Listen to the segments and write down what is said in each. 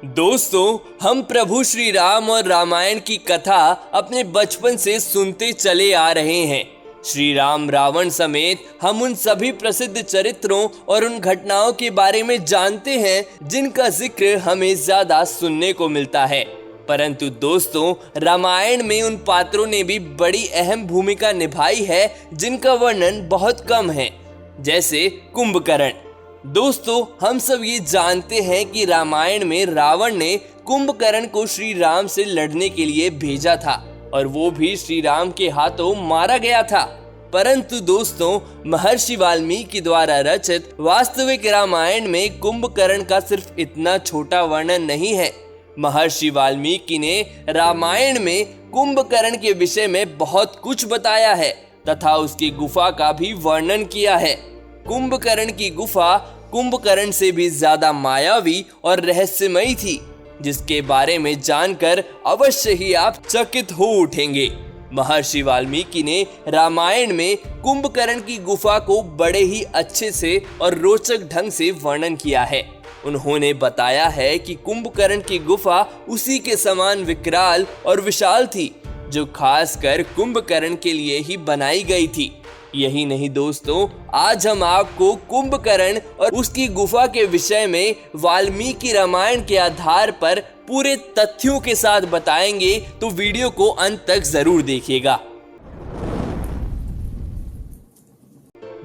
दोस्तों, हम प्रभु श्री राम और रामायण की कथा अपने बचपन से सुनते चले आ रहे हैं। श्री राम रावण समेत हम उन सभी प्रसिद्ध चरित्रों और उन घटनाओं के बारे में जानते हैं जिनका जिक्र हमें ज्यादा सुनने को मिलता है। परंतु दोस्तों, रामायण में उन पात्रों ने भी बड़ी अहम भूमिका निभाई है जिनका वर्णन बहुत कम है, जैसे कुंभकर्ण। दोस्तों, हम सब ये जानते हैं कि रामायण में रावण ने कुंभकर्ण को श्री राम से लड़ने के लिए भेजा था और वो भी श्री राम के हाथों मारा गया था। परंतु दोस्तों, महर्षि वाल्मीकि द्वारा रचित वास्तविक रामायण में कुंभकर्ण का सिर्फ इतना छोटा वर्णन नहीं है। महर्षि वाल्मीकि ने रामायण में कुंभकर्ण के विषय में बहुत कुछ बताया है तथा उसकी गुफा का भी वर्णन किया है। कुंभकर्ण की गुफा कुंभकर्ण से भी ज्यादा मायावी और रहस्यमयी थी, जिसके बारे में जानकर अवश्य ही आप चकित हो उठेंगे। महर्षि वाल्मीकि ने रामायण में कुंभकर्ण की गुफा को बड़े ही अच्छे से और रोचक ढंग से वर्णन किया है। उन्होंने बताया है कि कुंभकर्ण की गुफा उसी के समान विकराल और विशाल थी, जो खासकर कुंभकर्ण के लिए ही बनाई गई थी। यही नहीं दोस्तों, आज हम आपको कुंभकर्ण और उसकी गुफा के विषय में वाल्मीकि रामायण के आधार पर पूरे तथ्यों के साथ बताएंगे, तो वीडियो को अंत तक जरूर देखिएगा।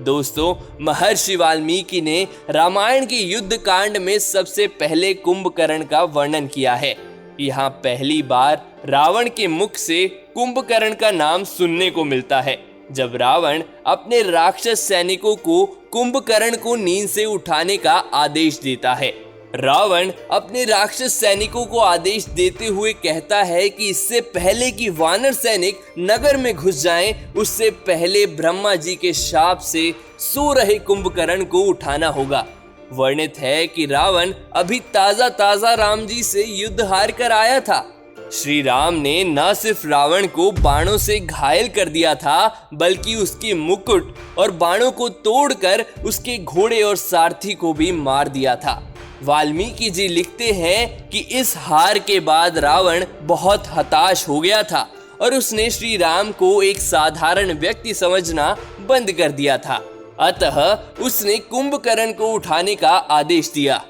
दोस्तों, महर्षि वाल्मीकि ने रामायण के युद्ध कांड में सबसे पहले कुंभकर्ण का वर्णन किया है। यहाँ पहली बार रावण के मुख से कुंभकर्ण का नाम सुनने को मिलता है, जब रावण अपने राक्षस सैनिकों को कुंभकर्ण को नींद से उठाने का आदेश देता है। रावण अपने राक्षस सैनिकों को आदेश देते हुए कहता है कि इससे पहले कि वानर सैनिक नगर में घुस जाएं, उससे पहले ब्रह्मा जी के शाप से सो रहे कुंभकर्ण को उठाना होगा। वर्णित है कि रावण अभी ताजा राम जी से युद्ध हार कर आया था। श्री राम ने न सिर्फ रावण को बाणों से घायल कर दिया था, बल्कि उसके मुकुट और बाणों को तोड़कर उसके घोड़े और सारथी को भी मार दिया था। वाल्मीकि जी लिखते हैं कि इस हार के बाद रावण बहुत हताश हो गया था और उसने श्री राम को एक साधारण व्यक्ति समझना बंद कर दिया था। अतः उसने कुंभकर्ण को उठाने का आदेश दिया।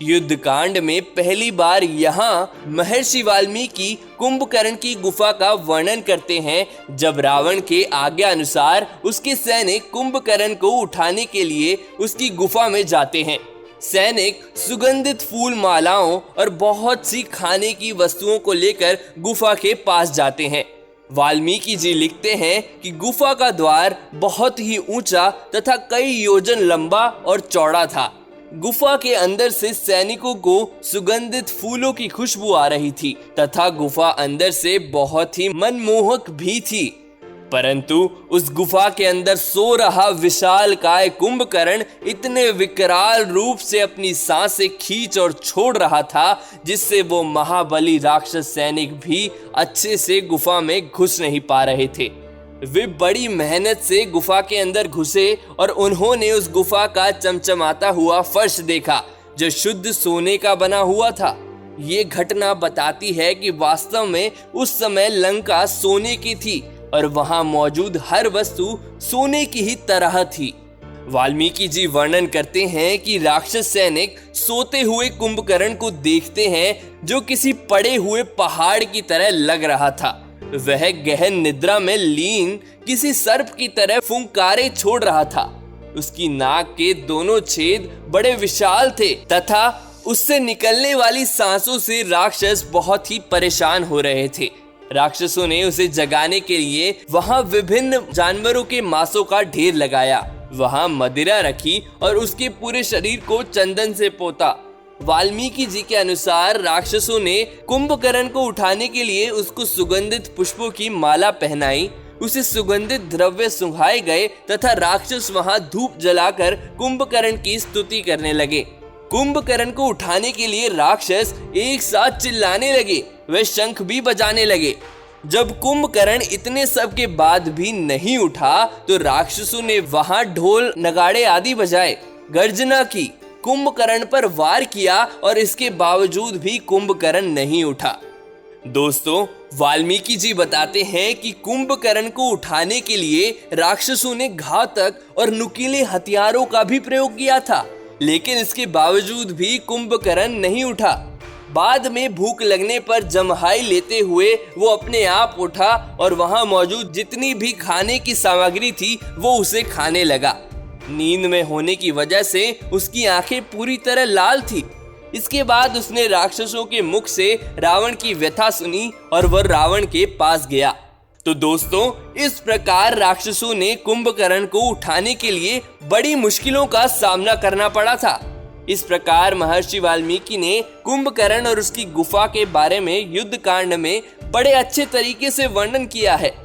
युद्ध कांड में पहली बार यहाँ महर्षि वाल्मीकि कुंभकर्ण की गुफा का वर्णन करते हैं, जब रावण के आज्ञा अनुसार उसके सैनिक कुंभकर्ण को उठाने के लिए उसकी गुफा में जाते हैं। सैनिक सुगंधित फूल मालाओं और बहुत सी खाने की वस्तुओं को लेकर गुफा के पास जाते हैं। वाल्मीकि जी लिखते हैं कि गुफा का द्वार बहुत ही ऊंचा तथा कई योजन लंबा और चौड़ा था। गुफा के अंदर से सैनिकों को सुगंधित फूलों की खुशबू आ रही थी तथा गुफा अंदर से बहुत ही मनमोहक भी थी। परंतु उस गुफा के अंदर सो रहा विशालकाय कुंभकर्ण इतने विकराल रूप से अपनी सांसें खींच और छोड़ रहा था, जिससे वो महाबली राक्षस सैनिक भी अच्छे से गुफा में घुस नहीं पा रहे थे। वे बड़ी मेहनत से गुफा के अंदर घुसे और उन्होंने उस गुफा का चमचमाता हुआ फर्श देखा, जो शुद्ध सोने का बना हुआ था। ये घटना बताती है कि वास्तव में उस समय लंका सोने की थी और वहां मौजूद हर वस्तु सोने की ही तरह थी। वाल्मीकि जी वर्णन करते हैं कि राक्षस सैनिक सोते हुए कुंभकर्ण को देखते हैं, जो किसी पड़े हुए पहाड़ की तरह लग रहा था। वह गहन निद्रा में लीन किसी सर्प की तरह फुंकारे छोड़ रहा था। उसकी नाक के दोनों छेद बड़े विशाल थे तथा उससे निकलने वाली सांसों से राक्षस बहुत ही परेशान हो रहे थे। राक्षसों ने उसे जगाने के लिए वहां विभिन्न जानवरों के मांसों का ढेर लगाया, वहां मदिरा रखी और उसके पूरे शरीर को चंदन से पोता। वाल्मीकि जी के अनुसार राक्षसों ने कुंभकर्ण को उठाने के लिए उसको सुगंधित पुष्पों की माला पहनाई, उसे सुगंधित द्रव्य सुंघाए गए तथा राक्षस वहां धूप जलाकर कुंभकर्ण की स्तुति करने लगे। कुंभकर्ण को उठाने के लिए राक्षस एक साथ चिल्लाने लगे, वे शंख भी बजाने लगे। जब कुंभकर्ण इतने सब के बाद भी नहीं उठा, तो राक्षसों ने वहां ढोल नगाड़े आदि बजाए, गर्जना की। कुंभकर्ण पर वार किया और इसके बावजूद भी कुंभकर्ण नहीं उठा। दोस्तों, वाल्मीकि जी बताते हैं कि कुंभकर्ण को उठाने के लिए राक्षसों ने घातक और नुकीले हथियारों का भी प्रयोग किया था, लेकिन इसके बावजूद भी कुंभकर्ण नहीं उठा। बाद में भूख लगने पर जम्हाई लेते हुए वो अपने आप उठा और वहां मौजूद जितनी भी खाने की सामग्री थी वो उसे खाने लगा। नींद में होने की वजह से उसकी आंखें पूरी तरह लाल थी। इसके बाद उसने राक्षसों के मुख से रावण की व्यथा सुनी और वह रावण के पास गया। तो दोस्तों, इस प्रकार राक्षसों ने कुंभकर्ण को उठाने के लिए बड़ी मुश्किलों का सामना करना पड़ा था। इस प्रकार महर्षि वाल्मीकि ने कुंभकर्ण और उसकी गुफा के बारे में युद्ध कांड में बड़े अच्छे तरीके से वर्णन किया है।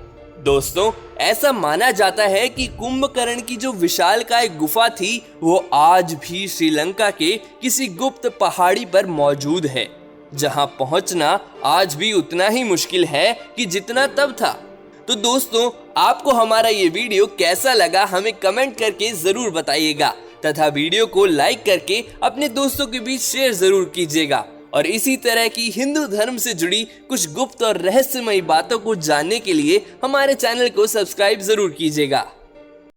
दोस्तों, ऐसा माना जाता है कि कुंभकर्ण की जो विशालकाय गुफा थी वो आज भी श्रीलंका के किसी गुप्त पहाड़ी पर मौजूद है, जहां पहुंचना आज भी उतना ही मुश्किल है कि जितना तब था। तो दोस्तों, आपको हमारा ये वीडियो कैसा लगा हमें कमेंट करके जरूर बताइएगा तथा वीडियो को लाइक करके अपने दोस्तों के बीच शेयर जरूर कीजिएगा। और इसी तरह की हिंदू धर्म से जुड़ी कुछ गुप्त और रहस्यमयी बातों को जानने के लिए हमारे चैनल को सब्सक्राइब जरूर कीजिएगा।